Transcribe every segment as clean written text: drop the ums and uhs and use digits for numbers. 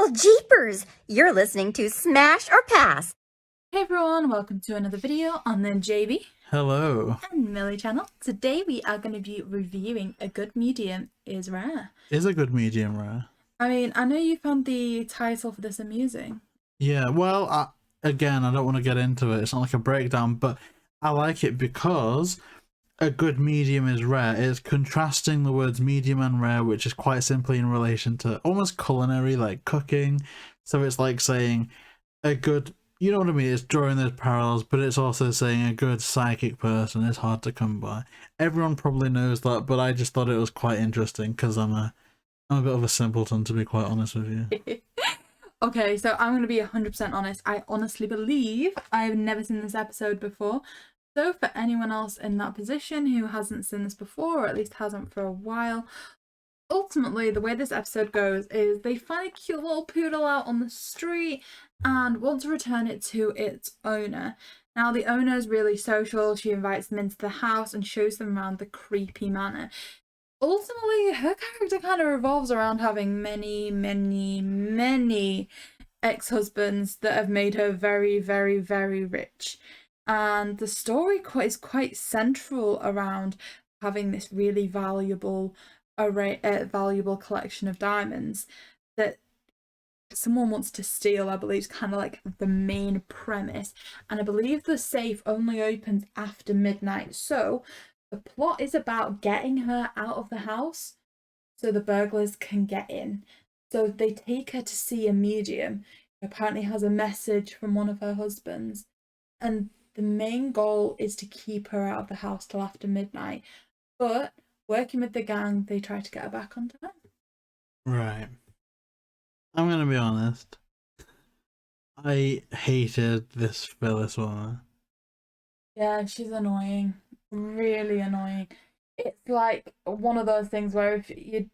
Well, jeepers! You're listening to Smash or Pass. Hey everyone, welcome to another video on the JayBee Hello. and Milly channel. Today we are going to be reviewing A Good Medium is Rare. Is a good medium rare. I mean, I know you found the title for this amusing. Yeah, well, again, I don't want to get into it. It's not like a breakdown, but I like it because a good medium is rare. It's contrasting the words medium and rare, which is quite simply in relation to almost culinary, like cooking. So it's like saying a good, you know what I mean? It's drawing those parallels, but it's also saying a good psychic person is hard to come by. Everyone probably knows that, but I just thought it was quite interesting because I'm a bit of a simpleton, to be quite honest with you. Okay, so I'm going to be 100% honest. I honestly believe I've never seen this episode before. So for anyone else in that position who hasn't seen this before, or at least hasn't for a while, ultimately the way this episode goes is they find a cute little poodle out on the street and want to return it to its owner. Now the owner is really social. She invites them into the house and shows them around the creepy manor. Ultimately, her character kind of revolves around having many ex-husbands that have made her very, very, very rich. And the story is quite central around having this really valuable valuable collection of diamonds that someone wants to steal. I believe is kind of like the main premise. And I believe the safe only opens after midnight. So the plot is about getting her out of the house so the burglars can get in. So they take her to see a medium who apparently has a message from one of her husbands. And the main goal is to keep her out of the house till after midnight. But working with the gang, they try to get her back on time. Right. I'm going to be honest. I hated this Phyllis woman. Yeah, she's annoying. Really annoying. It's like one of those things where if you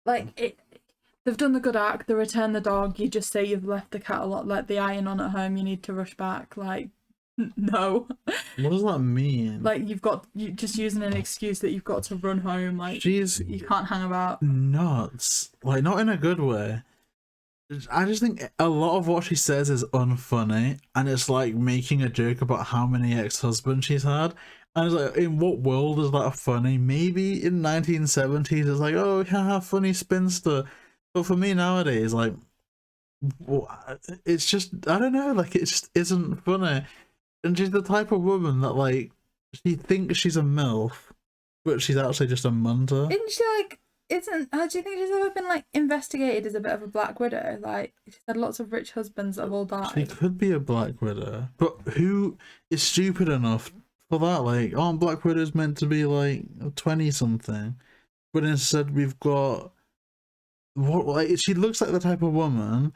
they've done the good act, they return the dog, you just say you've left the cat a lot, like the iron on at home, you need to rush back. Like, no. What does that mean? Like you just using an excuse that you've got to run home. Like you can't hang about. Nuts. Like, not in a good way. I just think a lot of what she says is unfunny, and it's like making a joke about how many ex-husbands she's had. And it's like, in what world is that funny? Maybe in 1970s it's like, oh, haha, funny spinster. But for me nowadays, like, it's just, I don't know, like, it just isn't funny. And she's the type of woman that, like, she thinks she's a MILF, but she's actually just a munter. Isn't she like, how do you think she's ever been like investigated as a bit of a Black Widow? Like, she's had lots of rich husbands that have all died. She could be a Black Widow, but who is stupid enough for that? Like, aren't Black Widows meant to be like 20 something? But instead we've got what, like, she looks like the type of woman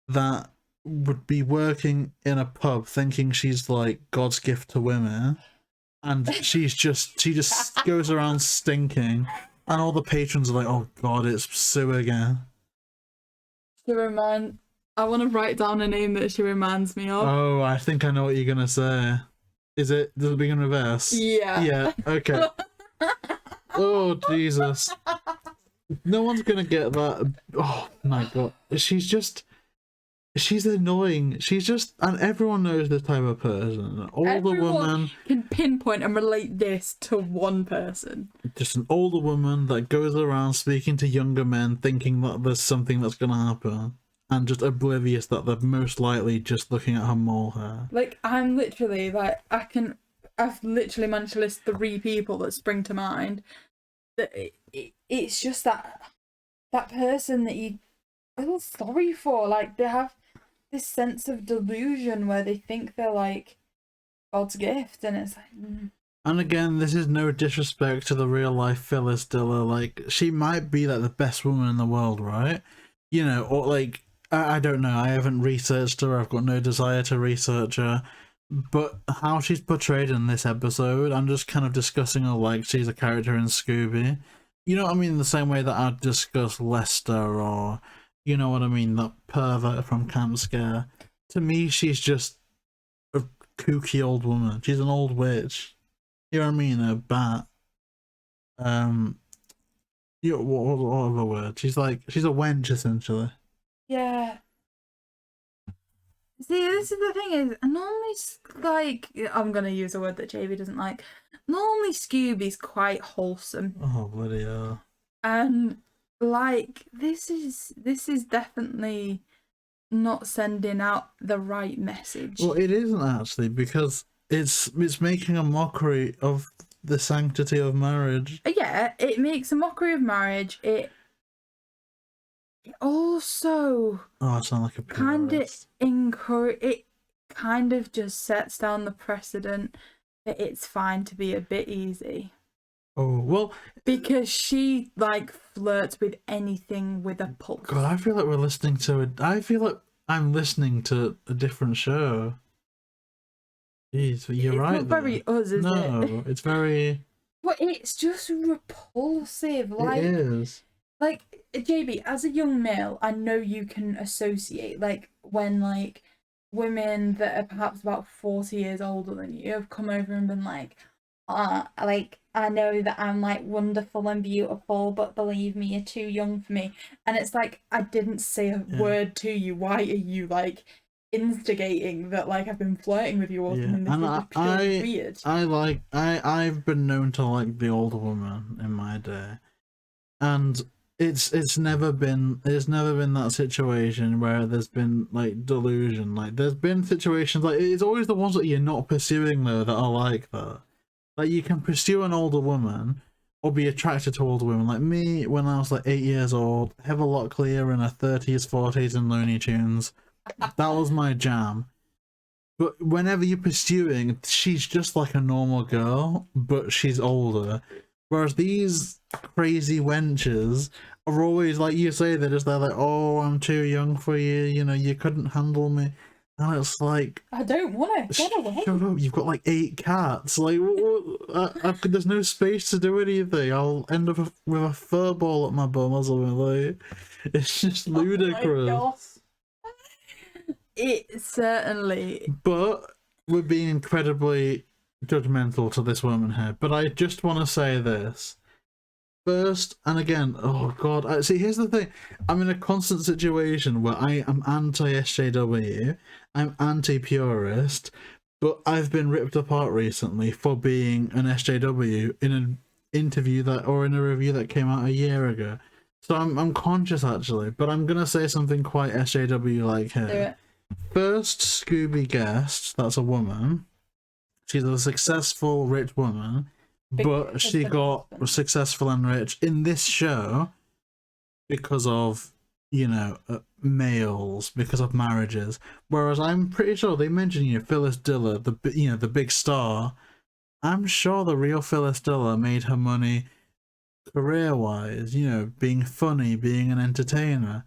that would be working in a pub thinking she's like God's gift to women, and she just goes around stinking, and all the patrons are like, oh god, it's Sue again. I want to write down a name that she reminds me of. Oh, I think I know what you're gonna say. Does it begin with S? Yeah. Yeah, okay. Oh, Jesus. No one's gonna get that. Oh, my God. She's annoying. She's just, and everyone knows this type of person. Older woman. Can pinpoint and relate this to one person. Just an older woman that goes around speaking to younger men thinking that there's something that's gonna happen. And just oblivious that they're most likely just looking at her mole hair. Like, I'm literally, like, I've literally managed to list 3 people that spring to mind. That it's just that person that you feel sorry for. Like, they have this sense of delusion where they think they're, like, God's gift, and it's like... And again, this is no disrespect to the real-life Phyllis Diller. Like, she might be, like, the best woman in the world, right? You know, or, like... I don't know, I haven't researched her, I've got no desire to research her, but how she's portrayed in this episode, I'm just kind of discussing her like she's a character in Scooby. You know what I mean? The same way that I'd discuss Lester, or, you know what I mean, that pervert from Camp Scare. To me, she's just a kooky old woman. She's an old witch. You know what I mean? A bat. You know, what other word? She's a wench, essentially. Yeah. See, this is the thing is, normally, like, I'm gonna use a word that JayBee doesn't like. Normally, Scooby's quite wholesome. Oh, bloody hell. And, like, this is definitely not sending out the right message. Well, it isn't actually, because it's making a mockery of the sanctity of marriage. Yeah, it makes a mockery of marriage. It also I sound like a kind of purist. it kind of just sets down the precedent that it's fine to be a bit easy. Oh, well, because she like flirts with anything with a pulse. God, I feel like we're listening to it. I feel like I'm listening to a different show. Jeez, you're right. It's not very us, is it? No, it's very. But it's just repulsive. Like, it is. Like, JayBee, as a young male, I know you can associate, like, when, like, women that are perhaps about 40 years older than you have come over and been like, I know that I'm, like, wonderful and beautiful, but believe me, you're too young for me. And it's like, I didn't say a word to you. Why are you, like, instigating that, like, I've been flirting with you all the time? This is just purely weird. I've been known to like the older woman in my day. And it's never been that situation where there's been like delusion. Like there's been situations like it's always the ones that you're not pursuing though that are like that. Like you can pursue an older woman or be attracted to older women. Like me when I was like 8 years old, have a lot clearer in her 30s, 40s and Looney Tunes. That was my jam. But whenever you're pursuing, she's just like a normal girl, but she's older. Whereas these crazy wenches are always like you say, they're like, oh, I'm too young for you, you know, you couldn't handle me. And it's like, I don't want to get away. Shut up, you've got like 8 cats. Like, there's no space to do anything. I'll end up with a fur ball at my bum or something. Like, it's just ludicrous. Oh it certainly. But we're being incredibly judgmental to this woman here, but I just want to say this first and again. Oh god, see, here's the thing, I'm in a constant situation where I am anti-SJW, I'm anti-purist, but I've been ripped apart recently for being an SJW in an interview that or in a review that came out a year ago. So I'm conscious actually, but I'm gonna say something quite SJW like here. First Scooby guest, that's a woman. She's a successful, rich woman, but she got successful and rich in this show because of, you know, males, because of marriages. Whereas I'm pretty sure they mentioned, you know, Phyllis Diller, the big star. I'm sure the real Phyllis Diller made her money career-wise, you know, being funny, being an entertainer.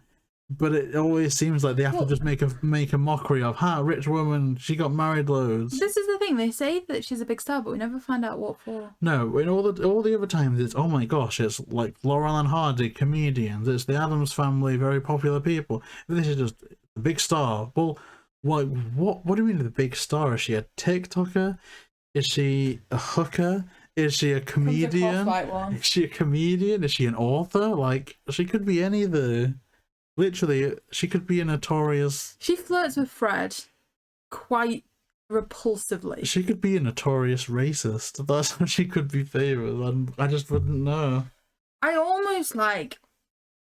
But it always seems like they have to just make a mockery of rich woman, she got married loads. This is the thing, they say that she's a big star, but we never find out what for. No, in all the other times it's, oh my gosh, it's like Laurel and Hardy, comedians, it's the Addams Family, very popular people. This is just a big star. Well, what do you mean the big star? Is she a TikToker? Is she a hooker? Is she a comedian? Is she a comedian? Is she an author? Like, she could be any of the... Literally, she could be a notorious... She flirts with Fred quite repulsively. She could be a notorious racist. That's how she could be famous. I just wouldn't know. I almost, like,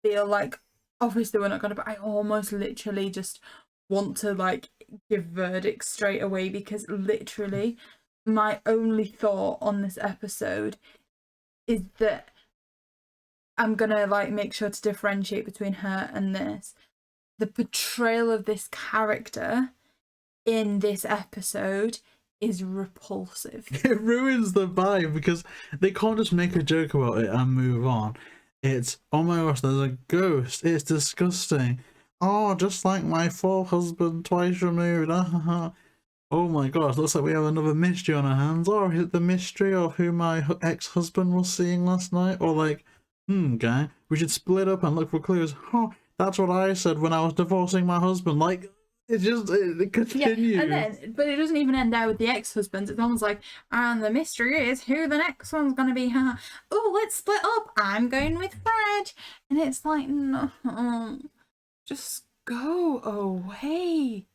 feel like... Obviously, we're not going to... But I almost literally just want to, like, give verdicts straight away because literally my only thought on this episode is that I'm gonna like make sure to differentiate between her and this. The portrayal of this character in this episode is repulsive. It ruins the vibe because they can't just make a joke about it and move on. It's, oh my gosh, there's a ghost. It's disgusting. Oh, just like my fourth husband twice removed. Oh my gosh, looks like we have another mystery on our hands. Or is it the mystery of who my ex-husband was seeing last night? Or like, gang, we should split up and look for clues. Oh, that's what I said when I was divorcing my husband. Like, it continues. Yeah, and then, but it doesn't even end there with the ex-husbands. It's almost like, and the mystery is who the next one's going to be. Oh, let's split up. I'm going with Fred. And it's like, no, just go away.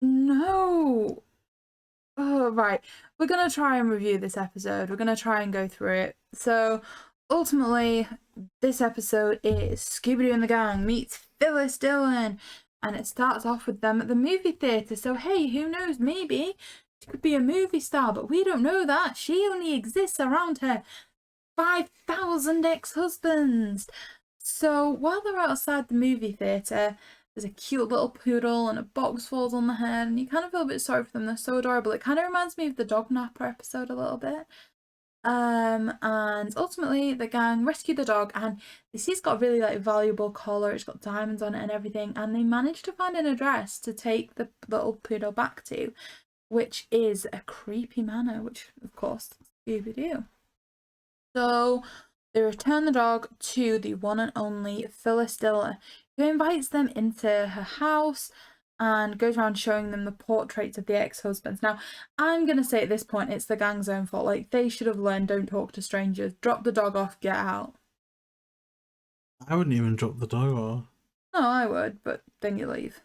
No. Oh, right. We're going to try and review this episode. We're going to try and go through it. So, ultimately, this episode is Scooby-Doo and the gang meets Phyllis Diller. And it starts off with them at the movie theatre. So, hey, who knows? Maybe she could be a movie star, but we don't know that. She only exists around her 5,000 ex-husbands. So, while they're outside the movie theatre, there's a cute little poodle and a box falls on the head, and you kind of feel a bit sorry for them. They're so adorable. It kind of reminds me of the Dog Napper episode a little bit. And ultimately the gang rescue the dog, and they see it's got a really like valuable collar, it's got diamonds on it and everything, and they manage to find an address to take the little poodle back to, which is a creepy manor, which of course Scooby-Doo. So they return the dog to the one and only Phyllis Diller, who invites them into her house and goes around showing them the portraits of the ex-husbands. Now, I'm going to say at this point, it's the gang's own fault. Like, they should have learned don't talk to strangers. Drop the dog off, get out. I wouldn't even drop the dog off. No, I would, but then you leave.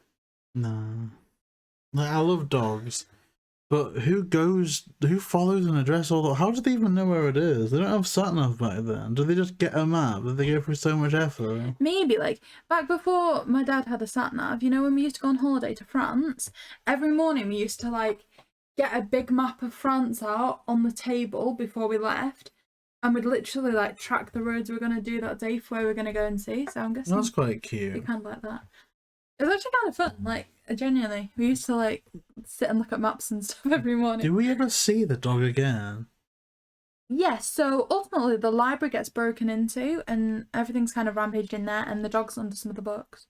No. Like, I love dogs. But who follows an address all the... How do they even know where it is? They don't have sat-nav back then. Do they just get a map? Did they go through so much effort? Maybe, like, back before my dad had a sat-nav, you know, when we used to go on holiday to France, every morning we used to, like, get a big map of France out on the table before we left, and we'd literally, like, track the roads we were going to do that day for where we're going to go and see, so I'm guessing... That's quite it'd cute. be kind of like that. It was actually kind of fun, like, genuinely. We used to, like, sit and look at maps and stuff every morning. Do we ever see the dog again? Yes, so ultimately the library gets broken into and everything's kind of rampaged in there, and the dog's under some of the books.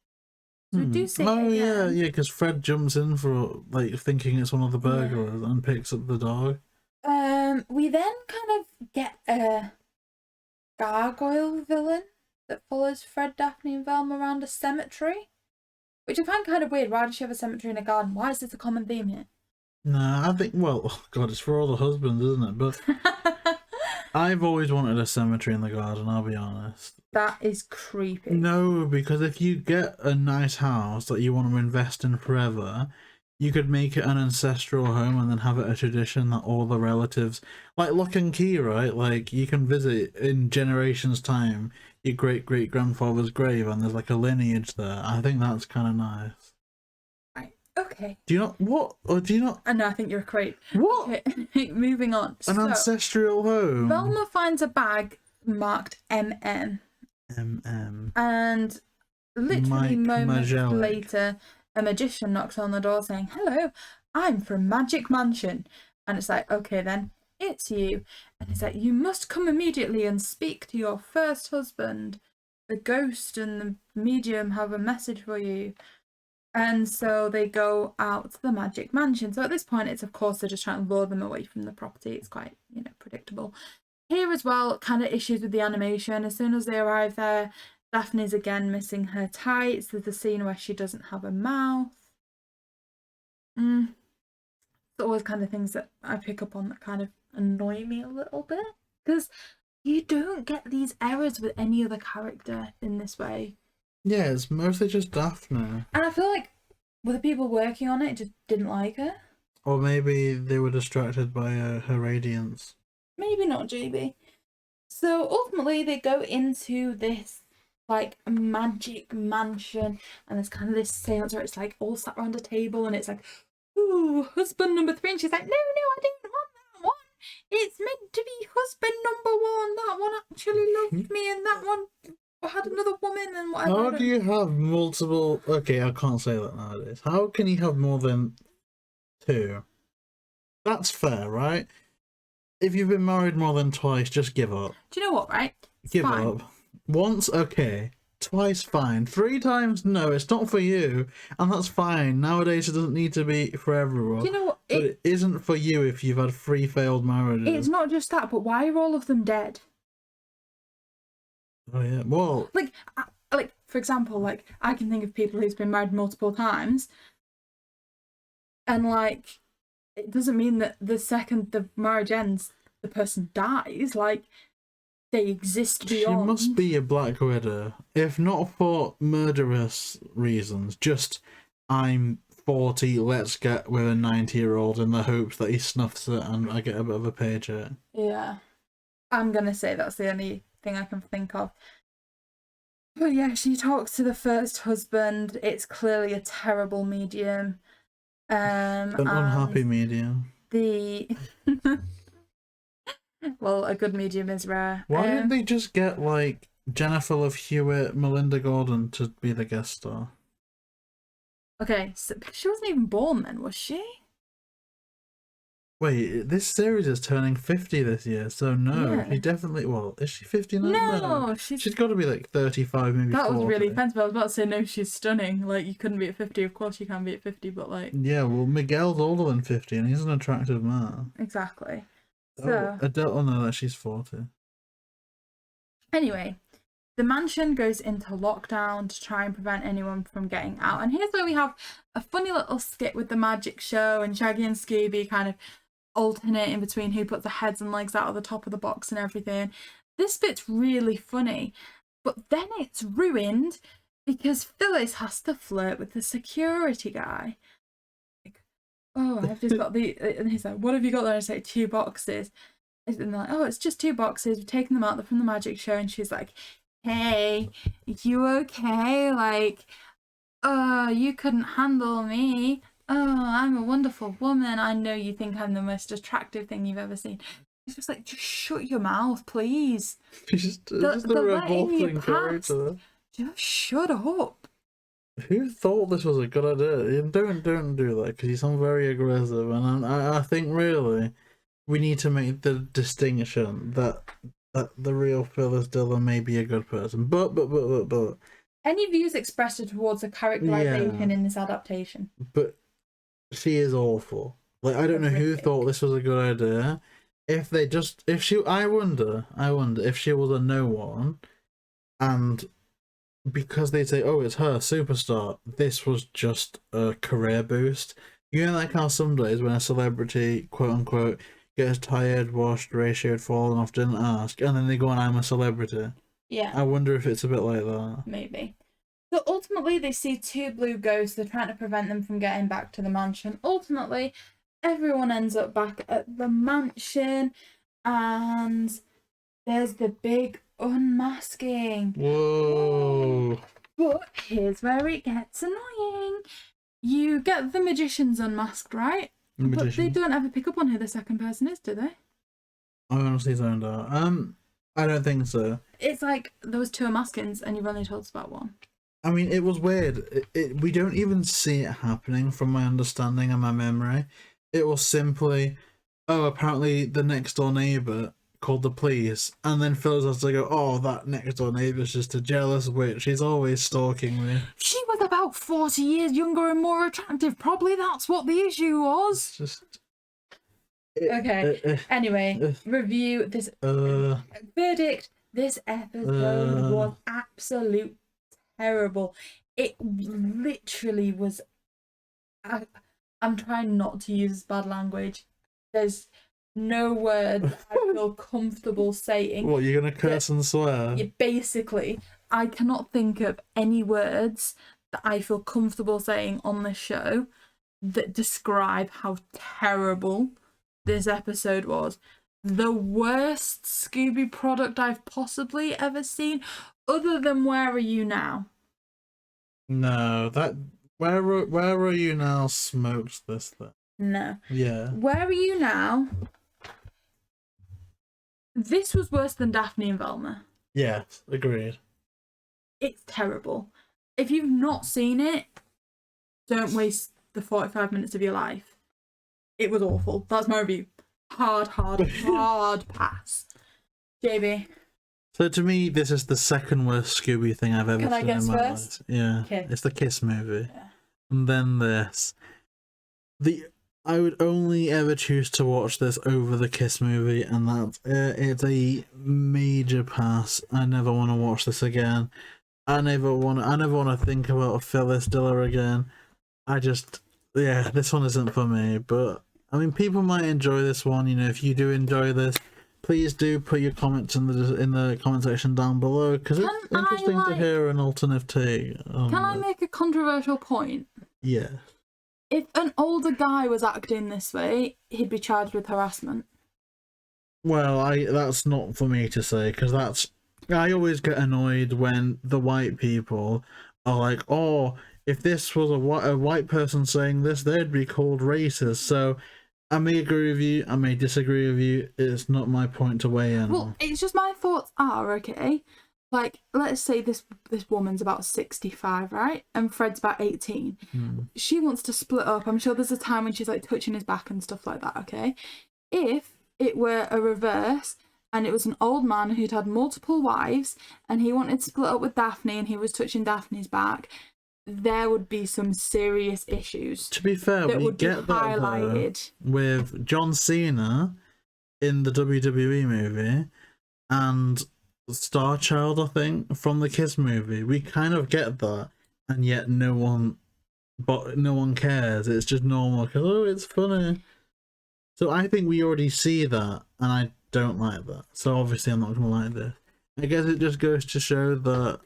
So we do see it again. Yeah, because Fred jumps in for, like, thinking it's one of the burglars and picks up the dog. We then kind of get a gargoyle villain that follows Fred, Daphne and Velma around a cemetery. Which I find kind of weird. Why does she have a cemetery in a garden? Why is this a common theme here? Nah, I think, well, oh God, it's for all the husbands, isn't it? But I've always wanted a cemetery in the garden, I'll be honest. That is creepy. No, because if you get a nice house that you want to invest in forever, you could make it an ancestral home and then have it a tradition that all the relatives, like Lock and Key, right? Like, you can visit in generations' time your great-great-grandfather's grave and there's like a lineage there. I think that's kind of nice. Right, okay. Do you not, what? Or do you not? No, I think you're great. What? Okay, moving on. An ancestral home? Velma finds a bag marked MM. MM. And literally Mike moments Majelic. later, a magician knocks on the door saying, "Hello, I'm from Magic Mansion." And it's like, okay then, it's you. And he's like, "You must come immediately and speak to your first husband. The ghost and the medium have a message for you." And so they go out to the Magic Mansion. So at this point, it's of course they're just trying to lure them away from the property. It's quite, you know, predictable. Here as well, kind of issues with the animation. As soon as they arrive there, Daphne's again missing her tights. There's a scene where she doesn't have a mouth. It's always kind of things that I pick up on that kind of annoy me a little bit. Because you don't get these errors with any other character in this way. Yeah, it's mostly just Daphne. And I feel like with the people working on it just didn't like her. Or maybe they were distracted by her radiance. Maybe not, JayBee. So ultimately they go into this like magic mansion, and there's kind of this seance where it's like all sat around a table and it's like, "Ooh, husband number 3," and she's like, no, I didn't want that one. It's meant to be husband number 1. That one actually loved me and that one had another woman and whatever. How do you have multiple... Okay, I can't say that nowadays. How can you have more than 2? That's fair, right? If you've been married more than twice, just give up. Do you know what, right? It's give fine. up. Once, okay. Twice, fine. 3 times, no, it's not for you. And that's fine. Nowadays, it doesn't need to be for everyone. Do you know what? But it isn't for you if you've had 3 failed marriages. It's not just that, but why are all of them dead? Oh, yeah. Well... Like, for example, like, I can think of people who's been married multiple times. And, like, it doesn't mean that the second the marriage ends, the person dies. Like, they exist She beyond. must be a Black Widow, if not for murderous reasons. Just, I'm 40, let's get with a 90-year-old in the hopes that he snuffs it and I get a bit of a paycheck. Yeah. I'm going to say that's the only thing I can think of. But yeah, she talks to the first husband. It's clearly a terrible medium. An unhappy medium. Well, a good medium is rare. Why didn't they just get, like, Jennifer Love Hewitt, Melinda Gordon to be the guest star? Okay, so she wasn't even born then, was she? Wait, this series is turning 50 this year, so no, Yeah. she definitely, well, is she 50 now? No, she's got to be like 35, maybe That 40. was really offensive. I was about to say, no, she's stunning. Like, you couldn't be at 50. Of course you can be at 50, but like... Yeah, well, Miguel's older than 50 and he's an attractive man. Exactly. Oh, So... Adele, oh no, that she's 40. Anyway, the mansion goes into lockdown to try and prevent anyone from getting out. And here's where we have a funny little skit with the magic show and Shaggy and Scooby kind of alternating between who puts their heads and legs out of the top of the box and everything. This bit's really funny, but then it's ruined because Phyllis has to flirt with the security guy. Like, oh, I've just got the... And he's like, what have you got there? I say, 2 boxes. And they're like, oh, it's just 2 boxes. We've taken them out. They're from the magic show. And she's like, hey, you okay? Like, oh, you couldn't handle me. Oh, I'm a wonderful woman. I know you think I'm the most attractive thing you've ever seen. It's just like, just shut your mouth, please. Just a revolting character. Just shut up. Who thought this was a good idea? Don't do that, because you sound very aggressive, and I think really we need to make the distinction that the real Phyllis Diller may be a good person, but any views expressed towards the characterization in this adaptation? But she is awful. Like, I don't know who thought this was a good idea. I wonder if she was a no one, and because they say, oh, it's her, superstar, this was just a career boost. You know, like how some days when a celebrity, quote unquote, gets tired, washed, ratioed, fallen off, didn't ask, and then they go on, I'm a celebrity. Yeah. I wonder if it's a bit like that. Maybe. So ultimately, they see 2 blue ghosts. They're trying to prevent them from getting back to the mansion. Ultimately, everyone ends up back at the mansion, and there's the big unmasking. Whoa. But here's where it gets annoying. You get the magicians unmasked, right? But they don't ever pick up on who the second person is, do they? I honestly don't know. I don't think so. It's like there was 2 unmaskings and you've only told us about 1. I mean, it was weird. We don't even see it happening from my understanding and my memory. It was simply, oh, apparently the next door neighbour called the police, and then Phyllis has to go, oh, that next door neighbour's just a jealous witch. She's always stalking me. She was about 40 years younger and more attractive. Probably that's what the issue was. It's just... Okay. Anyway, review this verdict. This episode was absolute terrible. It literally was... I'm trying not to use bad language. There's no word I feel comfortable saying. What, you're going to curse and swear? Basically, I cannot think of any words that I feel comfortable saying on this show that describe how terrible this episode was. The worst Scooby product I've possibly ever seen, other than Where Are You Now? No, that... Where Are You Now smokes this thing. No. Yeah. Where Are You Now? This was worse than Daphne and Velma. Yes, agreed. It's terrible. If you've not seen it, don't waste the 45 minutes of your life. It was awful. That's my review. Hard pass. JayBee. So to me, this is the second worst Scooby thing I've ever Can I seen guess in my first? life. Yeah. Okay. It's the Kiss movie. Yeah. And then this. I would only ever choose to watch this over the Kiss movie, and that's it. It's a major pass. I never want to watch this again. I never want to think about Phyllis Diller again. This one isn't for me. But I mean, people might enjoy this one. You know, if you do enjoy this, please do put your comments in the comment section down below, because it's interesting to hear an alternative take. Can I make a controversial point? Yeah. If an older guy was acting this way, he'd be charged with harassment. Well, that's not for me to say, because I always get annoyed when the white people are like, oh, if this was a white person saying this, they'd be called racist. So I may agree with you, I may disagree with you. It's not my point to weigh in. Well, it's just my thoughts are, okay, like, let's say this woman's about 65, right? And Fred's about 18. She wants to split up. I'm sure there's a time when she's like touching his back and stuff like that, okay? If it were a reverse and it was an old man who'd had multiple wives and he wanted to split up with Daphne and he was touching Daphne's back, there would be some serious issues. To be fair, that we would get be that highlighted with John Cena in the WWE movie and Star Child, I think, from the Kiss movie. We kind of get that, and yet no one cares. It's just normal because, oh, it's funny. So I think we already see that, and I don't like that. So obviously I'm not going to like this. I guess it just goes to show that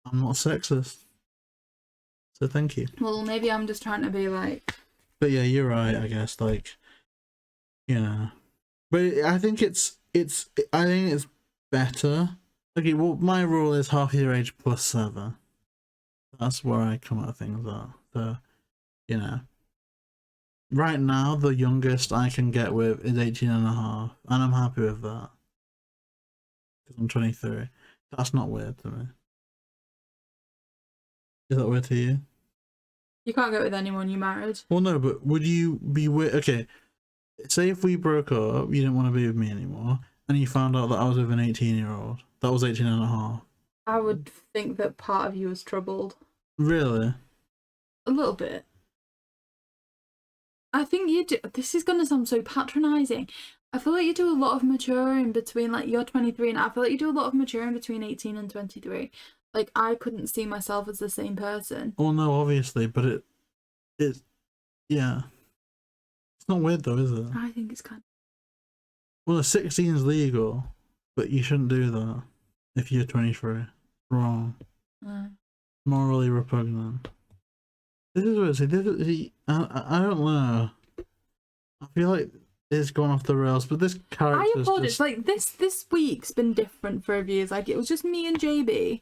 I'm not sexist. So thank you. Well, maybe I'm just trying to be like... But yeah, you're right, I guess, like, you know. But I think it's better. Okay, well, my rule is half your age plus 7. That's where I come at things at. So, you know. Right now, the youngest I can get with is 18 and a half, and I'm happy with that. Because I'm 23. That's not weird to me. Is that weird to you? You can't get with anyone you married. Well, no, but would you be weird? Okay, say if we broke up, you didn't want to be with me anymore, and you found out that I was with an 18-year-old. That was 18 and a half. I would think that part of you was troubled. Really? A little bit. I think you do. This is going to sound so patronising. I feel like you do a lot of maturing between, like, you're 23 and I feel like you do a lot of maturing between 18 and 23. Like, I couldn't see myself as the same person. Oh, no, obviously, but it's, yeah. It's not weird, though, is it? I think it's kind of... Well, 16 is legal, but you shouldn't do that if you're 23. Wrong. Morally repugnant. This is weird. I don't know. I feel like it's gone off the rails, but this character. I apologize. Like this week's been different for reviews. Like, it was just me and JayBee.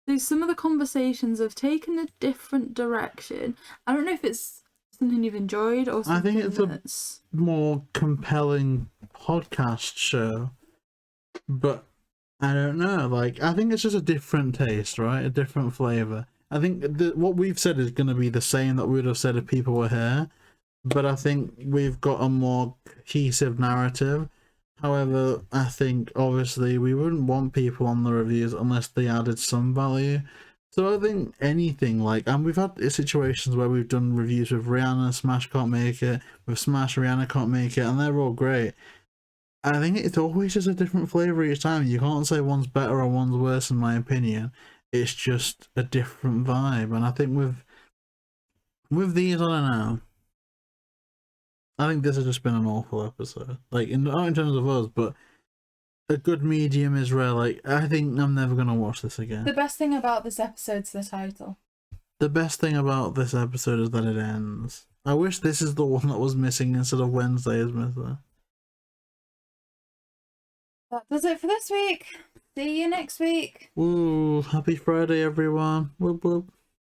So some of the conversations have taken a different direction. I don't know if it's something you've enjoyed or something. I think it's a more compelling podcast show, but I don't know. Like, I think it's just a different taste, right? A different flavor. I think what we've said is going to be the same that we would have said if people were here, but I think we've got a more cohesive narrative. However, I think obviously we wouldn't want people on the reviews unless they added some value. So I think anything like, and we've had situations where we've done reviews with Rihanna, Smash can't make it, with Smash, Rihanna can't make it, and they're all great. I think it's always just a different flavour each time. You can't say one's better or one's worse, in my opinion. It's just a different vibe, and I think with these, I don't know. I think this has just been an awful episode. Like, not in terms of us, but a good medium is rare. Like, I think I'm never gonna watch this again. The best thing about this episode's the title. The best thing about this episode is that it ends. I wish this is the one that was missing instead of Wednesday is missing. That does it for this week. See you next week. Woo! Happy Friday, everyone. Whoop whoop.